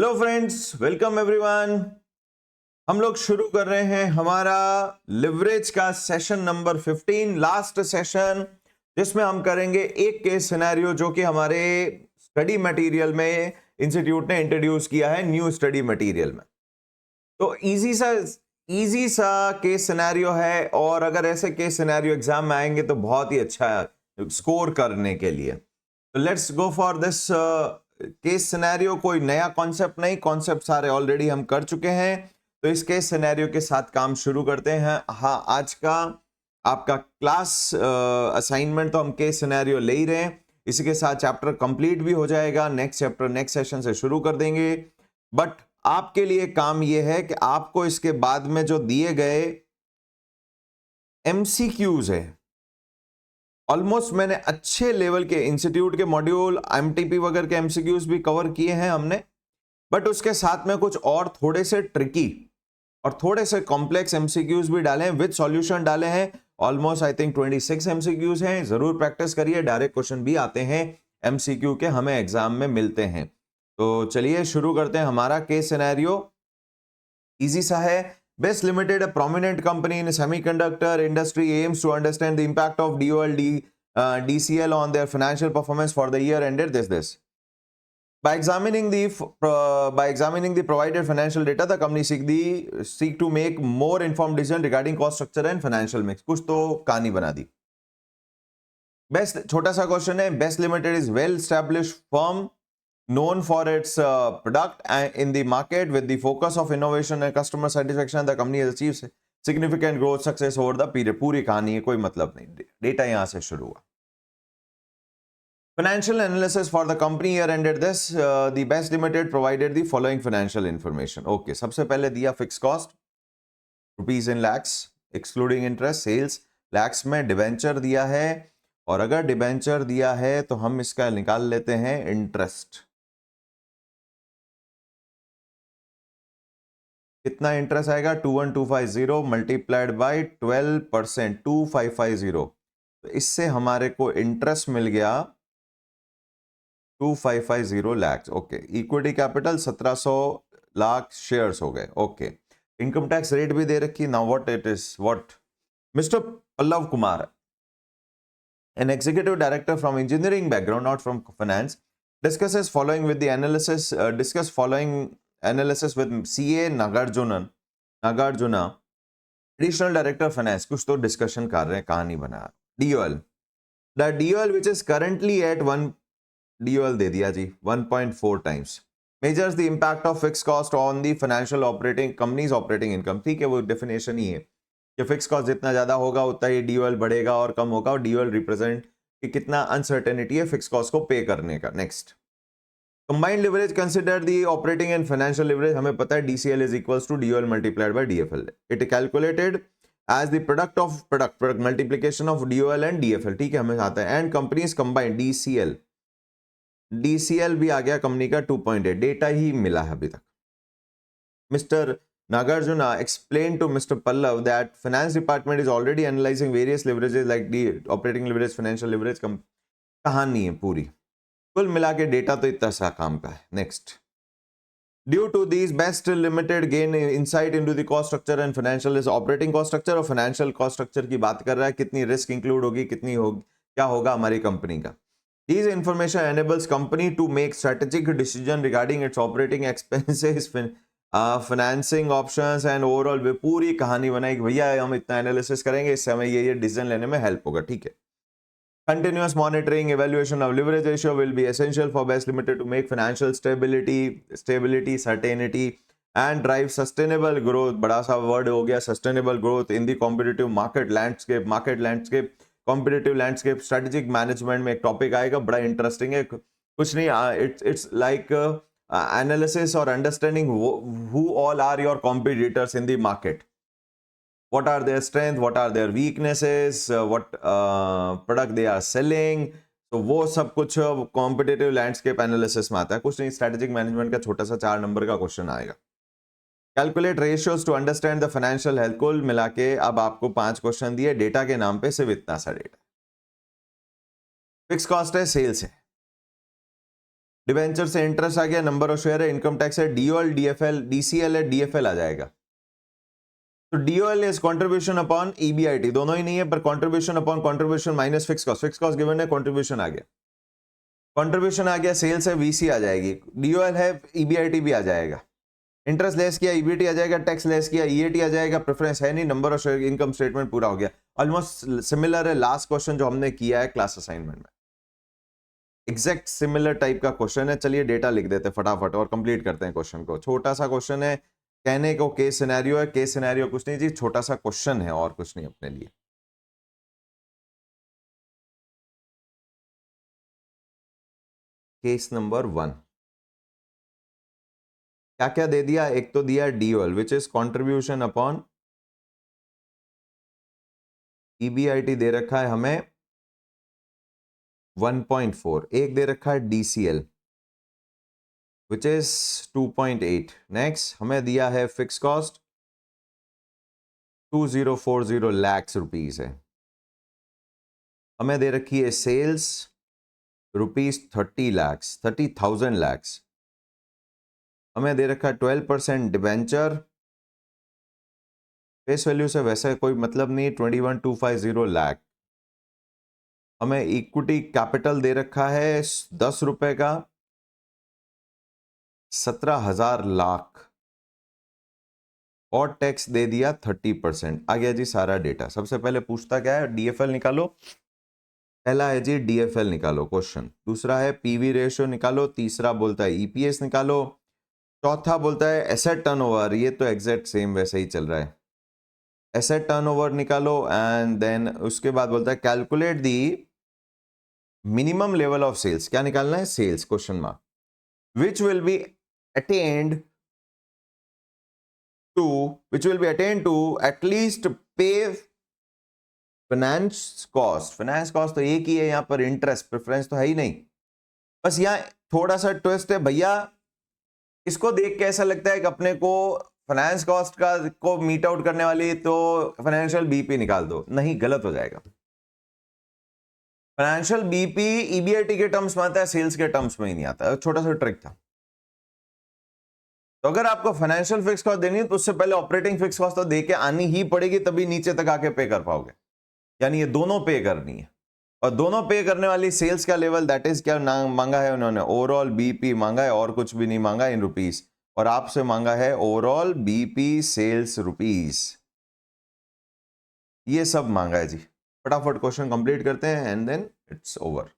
Hello friends, welcome everyone. हम लोग शुरू कर रहे हैं हमारा लिवरेज का सेशन नंबर 15, लास्ट सेशन, जिसमें हम करेंगे एक केस सिनेरियो जो कि हमारे स्टडी मटेरियल में इंस्टीट्यूट ने इंट्रोड्यूस किया है, न्यू स्टडी मटेरियल में। तो इजी सा केस सिनेरियो है, और अगर ऐसे केस सिनेरियो एग्जाम में आएंगे तो बहुत ही अच्छा है स्कोर करने के लिए। तो let's go for this case scenario. कोई नया कॉन्सेप्ट नहीं, कॉन्सेप्ट सारे ऑलरेडी हम कर चुके हैं। तो इस केस सिनेरियो के साथ काम शुरू करते हैं। हाँ, आज का आपका क्लास असाइनमेंट तो हम केस सिनेरियो ले ही रहे हैं, इसी के साथ चैप्टर कंप्लीट भी हो जाएगा। नेक्स्ट चैप्टर नेक्स्ट सेशन से शुरू कर देंगे। बट आपके लिए काम यह है कि आपको इसके बाद में जो दिए गए एमसीक्यूज है, ऑलमोस्ट मैंने अच्छे लेवल के इंस्टीट्यूट के मॉड्यूल एमटीपी वगैरह के एमसीक्यूज भी कवर किए हैं हमने, बट उसके साथ में कुछ और थोड़े से ट्रिकी और थोड़े से कॉम्प्लेक्स एमसीक्यूज भी डाले हैं, विद सॉल्यूशन डाले हैं। ऑलमोस्ट आई थिंक 26 एमसीक्यूज हैं। जरूर प्रैक्टिस करिए, डायरेक्ट क्वेश्चन भी आते हैं एमसीक्यू के, हमें एग्जाम में मिलते हैं। तो चलिए शुरू करते हैं। हमारा केस सिनेरियो इजी सा है। Best limited, a prominent company in semiconductor industry, aims to understand the impact of DCL on their financial performance for the year ended this. By examining the provided financial data, the company seek to make more informed decision regarding cost structure and financial mix. कुछ तो कहानी बना दी। Best, छोटा सा question है। Best limited is well established firm known for its product in the market with the focus of innovation and customer satisfaction. The company has achieved significant growth success over the period. पूरी कहानी है, कोई मतलब नहीं, data यहां से शुरू हुआ। Financial analysis for the company year ended this. The Best Limited provided the following financial information. Okay, सबसे पहले दिया fixed cost rupees in lakhs excluding interest, sales lakhs में, डिबेंचर दिया है, और अगर डिबेंचर दिया है तो हम इसका निकाल लेते हैं इंटरेस्ट। कितना इंटरेस्ट आएगा? 21250 मल्टीप्लाइड बाई 12%, 2550। तो इससे हमारे को इंटरेस्ट मिल गया 2550 lakhs. Okay, equity capital 1700 lakh shares हो गए। ओके, इनकम टैक्स रेट भी दे रखी। Now what it is, what mister Pallav Kumar, an executive director from engineering background, not from finance, discusses following with the analysis analysis with CA Nagarjuna, additional director finance। कुछ तो discussion कर रहे हैं, कहानी बना। DOL, the DOL which is currently at 1, DOL दे दिया जी 1.4 times, measures the impact of fixed cost on the financial operating company's operating income। ठीक है, वो डेफिनेशन ही है कि फिक्स कॉस्ट जितना ज्यादा होगा उतना ही DOL बढ़ेगा और कम होगा, और DOL रिप्रेजेंट कि कितना अनसर्टेनिटी है फिक्स कॉस्ट को पे करने का। Next, combined leverage consider the operating and financial leverage. हमें पता है DCL is equals to DOL multiplied by DFL। It calculated as the product multiplication of DOL and DFL। ठीक है, हमें आता है। एंड कंपनीज कंबाइंड DCL भी आ गया कंपनी का 2.8, डेटा ही मिला है अभी तक। Mister Nagarjuna explained to Mr. Pallav that finance department is already analyzing various leverages like the operating leverage, financial leverage। कहानी है पूरी, कुल मिला के डेटा तो इतना सा काम का है। Next, due to this best limited gain insight into the cost structure and financial. Is operating cost structure और फाइनेंशियल कॉस्ट स्ट्रक्चर की बात कर रहा है, कितनी रिस्क इंक्लूड होगी, कितनी होगी, क्या होगा हमारी कंपनी का। These information enables company to make strategic decision regarding its operating expenses, financing options and overall. पूरी कहानी बनाई कि भैया हम इतना एनालिसिस करेंगे, इससे हमें ये डिसीजन लेने में हेल्प होगा। ठीक है, continuous monitoring evaluation of leverage ratio will be essential for Best Limited to make financial stability certainty and drive sustainable growth. बड़ा सा वर्ड हो गया, sustainable growth in the competitive market landscape competitive landscape. Strategic management में एक topic आएगा, बड़ा interesting है। कुछ नहीं, it's like analysis or understanding who all are your competitors in the market, what are their strengths, what are their weaknesses, what product they are selling। तो वो सब कुछ कॉम्पिटिटिव लैंडस्केप एनालिसिस में आता है। कुछ नहीं, स्ट्रेटेजिक मैनेजमेंट का छोटा सा 4 नंबर का क्वेश्चन आएगा। Calculate ratios to understand the financial health. कुल मिला के अब आपको 5 क्वेश्चन दिए, डेटा के नाम पे सिर्फ इतना सा डेटा। फिक्स कॉस्ट है, सेल्स है, डिबेंचर से इंटरेस्ट आ गया, नंबर ऑफ शेयर है, इनकम टैक्स है, डीओएल, डीएफएल, डीसीएल है, डीएफएल आ जाएगा। तो DOL is contribution upon EBIT, दोनों ही नहीं है, पर contribution upon contribution minus fix cost, fix cost given है, कंट्रीब्यूशन आ गया, कंट्रीब्यूशन आ गया, सेल्स है, वीसी आ जाएगी, डीओएल है, ईबीआईटी भी आ जाएगा, इंटरेस्ट लेस किया ईबीटी आ जाएगा, टैक्स लेस किया ईएटी आ जाएगा, प्रेफरेंस है नहीं, number of share, income statement पूरा हो गया। ऑलमोस्ट सिमिलर है लास्ट क्वेश्चन जो हमने किया है क्लास असाइनमेंट में, एग्जैक्ट सिमिलर टाइप का क्वेश्चन है। चलिए डेटा लिख देते हैं फटाफट और कंप्लीट करते हैं क्वेश्चन को। छोटा सा क्वेश्चन है, कहने को केस सिनेरियो है, केस सिनेरियो कुछ नहीं जी, छोटा सा क्वेश्चन है और कुछ नहीं अपने लिए। केस नंबर 1 क्या क्या दे दिया, एक तो दिया DOL which is contribution upon EBIT, दे रखा है हमें 1.4, एक दे रखा है डीसीएल विच इज 2.8। नेक्स्ट हमें दिया है फिक्स कॉस्ट 2040 लाख रुपीस है, हमें दे रखी है सेल्स रुपीस 30,000 लैक्स, हमें दे रखा है 12% डिवेंचर, फेस वैल्यू से वैसे कोई मतलब नहीं, 21,250 लाख, हमें इक्विटी कैपिटल दे रखा है 10 रुपए का 17,000 लाख, और टैक्स दे दिया 30%। आ गया जी सारा डेटा। सबसे पहले पूछता क्या है, डीएफएल निकालो, पहला है जी डीएफएल निकालो क्वेश्चन, दूसरा है पीवी रेशियो निकालो, तीसरा बोलता है ईपीएस निकालो, चौथा बोलता है एसेट टर्नओवर, ये तो एग्जैक्ट सेम वैसे ही चल रहा है, एसेट टर्नओवर निकालो, एंड देन उसके बाद बोलता है calculate the minimum level of sales, क्या निकालना है, sales question mark, which will be attend to, which will be attend to at least pay finance cost, finance cost तो एक ही है यहां पर, इंटरेस्ट प्रेफरेंस तो है ही नहीं। बस यहां थोड़ा सा ट्विस्ट है भैया, इसको देख के ऐसा लगता है कि अपने को फाइनेंस कॉस्ट का को मीट आउट करने वाली तो फाइनेंशियल बीपी निकाल दो, नहीं गलत हो जाएगा। फाइनेंशियल बीपी ईबीआईटी के टर्म्स में आता है, सेल्स के टर्म्स में ही नहीं आता है, छोटा सा ट्रिक था। तो अगर आपको फाइनेंशियल फिक्स कॉस्ट देनी है तो उससे पहले ऑपरेटिंग फिक्स कॉस्ट तो देके आनी ही पड़ेगी, तभी नीचे तक आके पे कर पाओगे, यानी ये दोनों पे करनी है। और दोनों पे करने वाली सेल्स का लेवल, दैट इज क्या मांगा है उन्होंने, ओवरऑल बीपी मांगा है, और कुछ भी नहीं मांगा इन रुपीस, और आपसे मांगा है ओवरऑल बीपी सेल्स रुपीस, ये सब मांगा है जी। फटाफट क्वेश्चन कंप्लीट करते हैं एंड देन इट्स ओवर।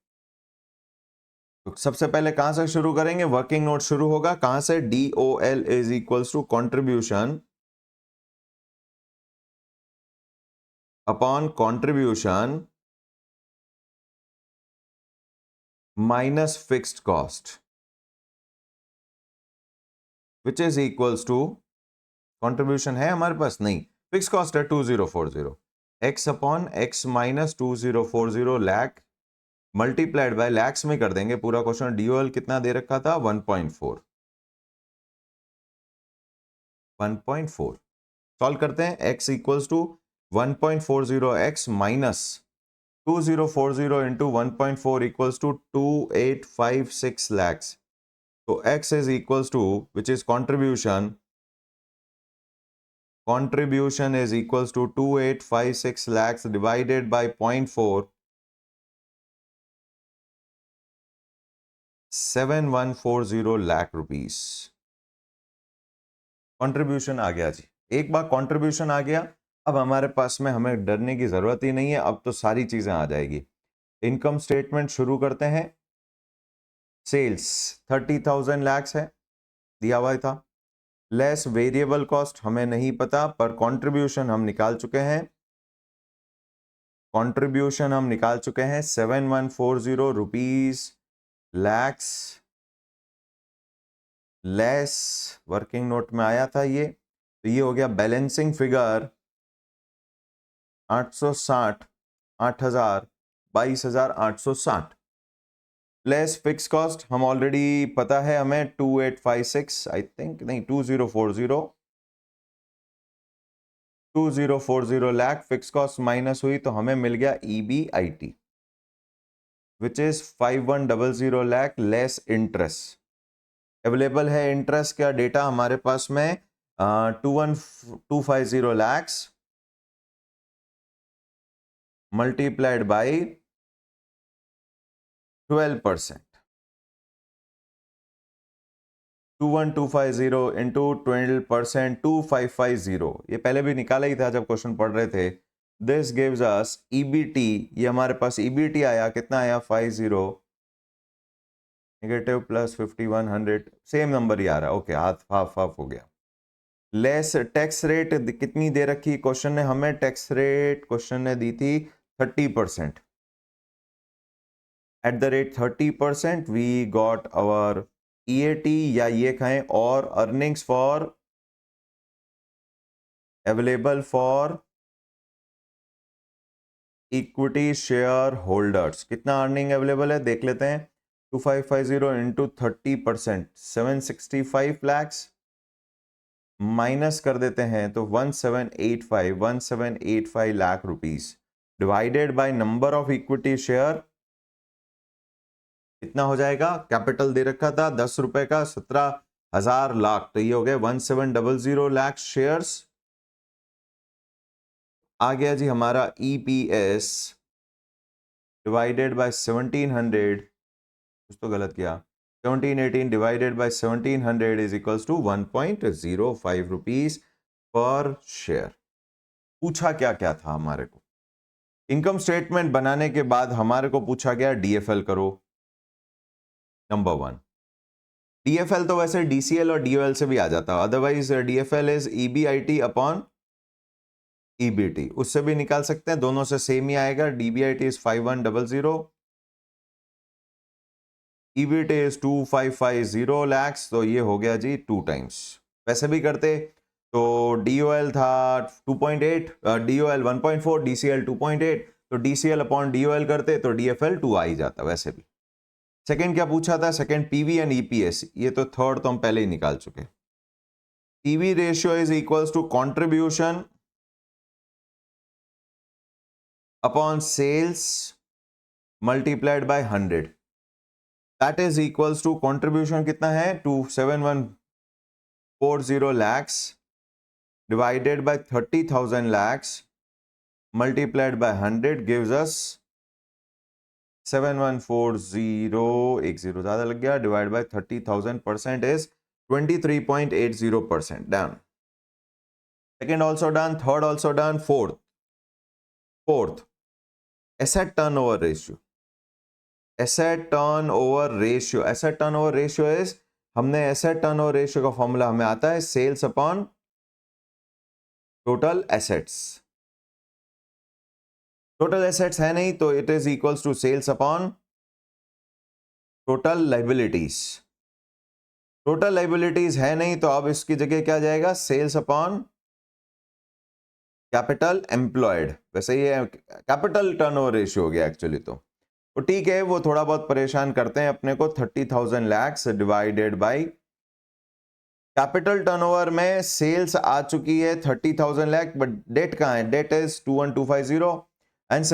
तो सबसे पहले कहां से शुरू करेंगे, वर्किंग नोट शुरू होगा कहां से, DOL is equals to contribution upon contribution minus fixed cost which is equals to, contribution है हमारे पास नहीं, फिक्स कॉस्ट है 2040, X upon X minus 2040 lakh multiplied by lakhs में कर देंगे पूरा क्वेश्चन। डीओएल कितना दे रखा था, 1.4, 1.4 सॉल्व करते हैं, x equals to 1.40 x minus 2040 into 1.4 equals to 2856 lakhs, तो x is equals to which is contribution, contribution is equals to 2856 lakhs divided by 0.4, 7140 lakh rupees contribution आ गया जी। एक बार कंट्रीब्यूशन आ गया, अब हमारे पास में हमें डरने की जरूरत ही नहीं है, अब तो सारी चीजें आ जाएगी। इनकम स्टेटमेंट शुरू करते हैं, सेल्स 30,000 लैक्स है दिया हुआ था, लेस वेरिएबल कॉस्ट हमें नहीं पता, पर कंट्रीब्यूशन हम निकाल चुके हैं, कंट्रीब्यूशन हम निकाल चुके हैं 7140 rupees lakhs, less working note में आया था ये, तो ये हो गया balancing figure 860, 8,000, 22,860, less fix cost हम ऑलरेडी पता है हमें 2856 आई थिंक, नहीं 2040 लाख फिक्स कॉस्ट माइनस हुई तो हमें मिल गया EBIT which is 5100 lakh less interest. Available है इंटरेस्ट का डेटा हमारे पास में 21250 लैक्स मल्टीप्लाइड बाई 12%। 21250 इंटू 12%, 2550। ये पहले भी निकाला ही था जब क्वेश्चन पढ़ रहे थे। दिस गिव्स अस ईबीटी, ये हमारे पास ईबीटी आया, कितना आया 50 नेगेटिव प्लस 5100, सेम नंबर ही आ रहा है। ओके, हाफ हाफ हाफ हो गया। लेस टैक्स रेट कितनी दे रखी क्वेश्चन ने हमें? टैक्स रेट क्वेश्चन ने दी थी 30%। At the rate 30% we got our EAT, या ये कहें और earnings for available for equity shareholders. कितना अर्निंग अवेलेबल है देख लेते हैं। 2550 इंटू 30%, 765 लैक्स, माइनस कर देते हैं तो 1785 lakh rupees, divided by number of equity share, कितना हो जाएगा? कैपिटल दे रखा था 10 रुपए का, 17,000 लाख, तो ये हो गए 1700 लाख शेयर्स। आ गया जी हमारा ईपीएस डिवाइडेड बाय 1700, कुछ तो गलत किया, 1718 divided by 1700 is equals to 1.05 rupees per share. पूछा क्या क्या था हमारे को? इनकम स्टेटमेंट बनाने के बाद हमारे को पूछा गया डीएफएल करो, नंबर 1। डीएफएल तो वैसे डीसीएल और डीओएल से भी आ जाता है, otherwise DFL is EBIT upon EBT, उससे भी निकाल सकते हैं, दोनों से सेम ही आएगा। डीबीआईटी इज 5100, ईबीटी इज 2550 लैक्स, तो ये हो गया जी 2 टाइम्स। वैसे भी करते तो डीओएल था 2.8, डीओएल 1.4, डीसीएल 2.8, तो डीसीएल अपॉन डीओएल करते तो डीएफएल 2 आ ही जाता वैसे भी। सेकंड क्या पूछा था? सेकंड पीवी एंड ईपीएस, ये तो थर्ड तो हम पहले ही निकाल चुके। PV ratio is equals to contribution upon sales multiplied by 100, that is equals to contribution कितना है 27140 lakhs divided by 30,000 lakhs multiplied by 100 gives us 7140, एक जीरो ज्यादा लग गया, divide by 30,000, percent is 23.80%। Done. Second also done, third also done, fourth asset turnover ratio. Asset turnover ratio, asset turnover ratio is, हमने asset turnover ratio का formula हमें आता है sales upon total assets. Total assets है नहीं तो it is equals to sales upon total liabilities. Total liabilities है नहीं तो अब इसकी जगह क्या जाएगा? Sales upon capital employed. वैसे ये कैपिटल टर्नओवर रेशियो हो गया एक्चुअली, तो ठीक है, वो थोड़ा बहुत परेशान करते हैं अपने को। 30,000 lakhs divided by capital turnover में सेल्स आ चुकी है 30,000 लाख, बट डेट कहां है? Debt is 21250 and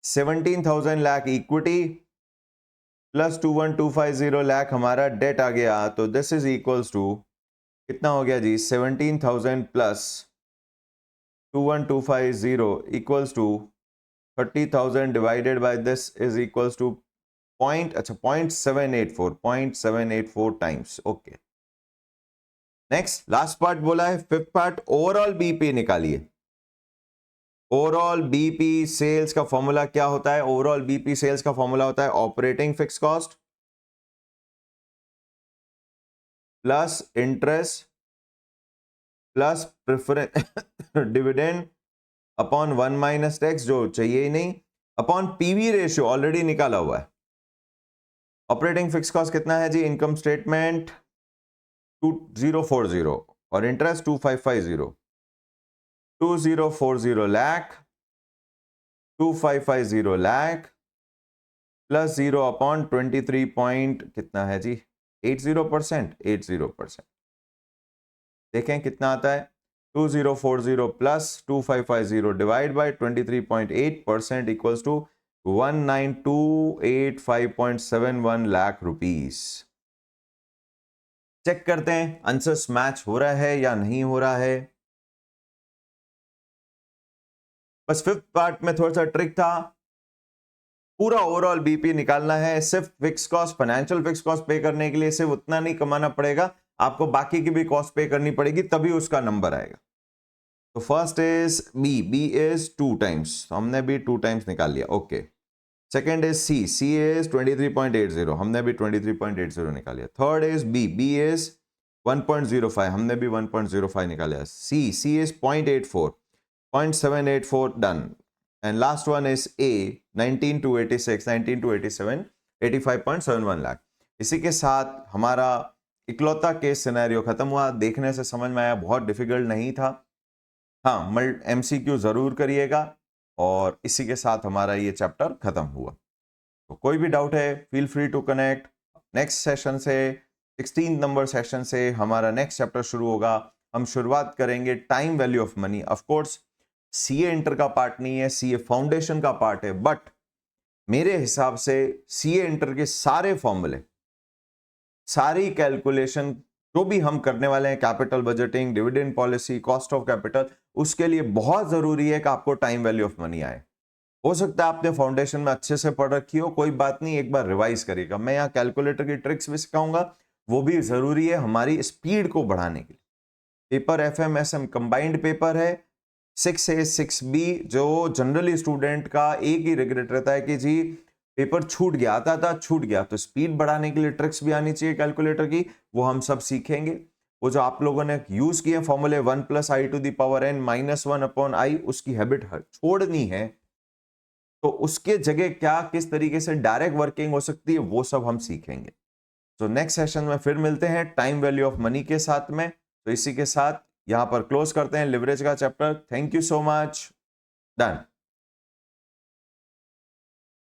17,000 lakh equity plus 21250 lakh हमारा डेट आ गया, तो दिस इज इक्वल्स टू कितना हो गया जी? 17,000 plus 21250 equals to 30,000 divided by this is equals to point, अच्छा 0.784 times. Okay, next last part बोला है, फिफ्थ पार्ट ओवरऑल बीपी निकालिए। ओवरऑल बीपी सेल्स का फॉर्मूला क्या होता है? ओवरऑल बीपी सेल्स का फॉर्मूला होता है operating fix cost plus interest plus preference dividend upon 1 minus tax, जो चाहिए ही नहीं, अपॉन पीवी रेशियो ऑलरेडी निकाला हुआ है। ऑपरेटिंग फिक्स कॉस्ट कितना है जी? इनकम स्टेटमेंट 2040 और interest 2550, 2040 lakh 2550 lakh plus 0 upon 23 point कितना है जी? 80%। 80%। देखें कितना आता है 2040 plus 2550 divided by 23.8% equals to 19285.71 lakh rupees. Check करते हैं आंसर्स मैच हो रहा है या नहीं हो रहा है। बस फिफ्थ पार्ट में थोड़ा सा ट्रिक था, पूरा ओवरऑल बीपी निकालना है। सिर्फ fix cost, financial fix cost पे करने के लिए सिर्फ उतना नहीं कमाना पड़ेगा, आपको बाकी की भी कॉस्ट पे करनी पड़ेगी, तभी उसका नंबर आएगा। तो first is B is 2 times, हमने भी 2 टाइम्स निकाल लिया, okay. Second is C is 23.80, हमने भी 23.80 निकाल लिया। थर्ड इज बी इज 1.05, हमने भी 1.05 निकाला। C is 0.84, 0.784 done. And last one is A, 19 to 86, 19 to 87, 85.71 lakh. इसी के साथ हमारा इकलौता केस सिनेरियो खत्म हुआ। देखने से समझ में आया बहुत डिफिकल्ट नहीं था। हाँ, MCQ जरूर करिएगा, और इसी के साथ हमारा ये चैप्टर खत्म हुआ। तो कोई भी डाउट है feel free to connect. Next session से 16 नंबर सेशन से हमारा नेक्स्ट चैप्टर शुरू होगा। हम शुरुआत करेंगे time value of money. Of course CA inter का पार्ट नहीं है, सीए फाउंडेशन का पार्ट है, बट मेरे हिसाब से सीए इंटर के सारे फॉर्मूले, सारी कैलकुलेशन जो भी हम करने वाले हैं, capital budgeting, dividend policy, cost of capital, उसके लिए बहुत जरूरी है कि आपको टाइम वैल्यू ऑफ मनी आए। हो सकता है आपने फाउंडेशन में अच्छे से पढ़ रखी हो, कोई बात नहीं, एक बार रिवाइज करिएगा। मैं यहाँ कैलकुलेटर की ट्रिक्स भी सिखाऊंगा, वो भी जरूरी है हमारी स्पीड को बढ़ाने के लिए। पेपर FMSM कंबाइंड पेपर है, 6A 6B, जो जनरली स्टूडेंट का एक ही रिग्रेट रहता है कि जी पेपर छूट गया, आता था छूट गया। तो स्पीड बढ़ाने के लिए ट्रिक्स भी आनी चाहिए कैलकुलेटर की, वो हम सब सीखेंगे। वो जो आप लोगों ने यूज किए फॉर्मूले 1 + i to the power n -1/i, उसकी हैबिट छोड़नी है। तो उसके जगह क्या, किस तरीके से डायरेक्ट वर्किंग हो सकती है, वो सब हम सीखेंगे। तो नेक्स्ट सेशन में फिर मिलते हैं टाइम वैल्यू ऑफ मनी के साथ में। तो इसी के साथ यहां पर क्लोज करते हैं लिवरेज का chapter. Thank you so much, done.